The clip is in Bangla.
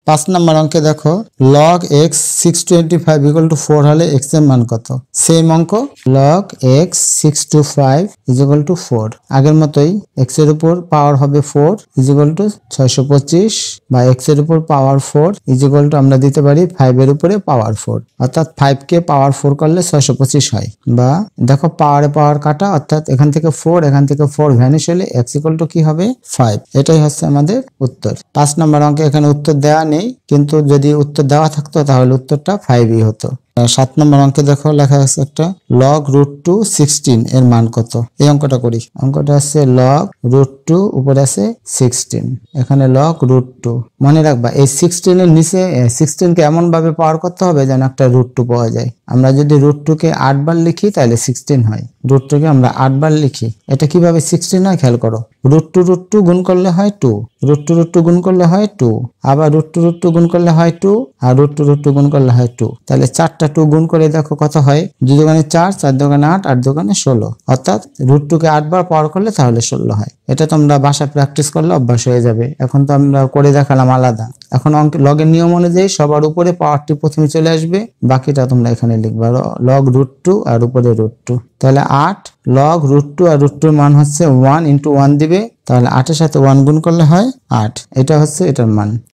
5 নম্বর অঙ্কে দেখো log x 625 ইকুয়াল টু 4 হলে x এর মান কত? সেম অঙ্ক log x 625 is equal to 4। আগের মতোই x এর উপর পাওয়ার হবে 4 ইজ ইকুয়াল টু 625 বা x এর উপর পাওয়ার 4 ইজ ইকুয়াল টু আমরা দিতে পারি 5 এর উপরে পাওয়ার 4, অর্থাৎ 5 কে পাওয়ার 4 করলে 625 হয়। বা দেখো পাওয়ারে পাওয়ার কাটা, অর্থাৎ এখান থেকে 4 এখান থেকে 4 ভ্যানিশ হলে x ইকুয়াল টু কি হবে? 5। এটাই হচ্ছে আমাদের উত্তর। 5 নম্বর অঙ্কে এখানে উত্তর দেওয়া নেই, কিন্তু যদি উত্তর দেওয়া থাকতো তাহলে উত্তরটা 5ই হতো। 7 নম্বর অঙ্কে দেখো লেখা আছে একটা log √2 16 এর মান কত? এই অঙ্কটা করি। অঙ্কটা আছে log √2 উপরে আছে 16, এখানে log √2। মনে রাখবা এই 16 এর নিচে 16 কে এমন ভাবে পাওয়ার করতে হবে যেন একটা √2 পাওয়া যায়। আমরা যদি √2 কে 8 বার লিখি তাহলে 16 হয়। √2 কে আমরা 8 বার লিখি, এটা কিভাবে 16 হয় খেয়াল করো। √2 গুণ করলে হয় 2, √2 গুণ করলে হয় 2, আবার √2 গুণ করলে হয় 2, আর √2 গুণ করলে হয় 2। তাহলে 4টা 2 গুণ করে দেখো কত হয়? 2 দোকানে 4, 4 দোকানে 8, 8 দোকানে 16, অর্থাৎ √2 কে 8 বার পাওয়ার করলে তাহলে 16 হয়। এটা তোমরা বাসায় প্র্যাকটিস করলে অভ্যাস হয়ে যাবে। এখন তো আমরা করে দেখালাম আলাদা। এখন লগের নিয়ম অনুযায়ী সবার উপরে পাওয়ারটি প্রথমে চলে আসবে, বাকিটা তোমরা এখানে লিখবা log √2 আর উপরে √2। তাহলে 8 log √2 আর √2 এর মান হচ্ছে 1 × 1 দিবে, তাহলে 8 এর সাথে 1 গুণ করলে হয় 8। এটা হচ্ছে এটার মান।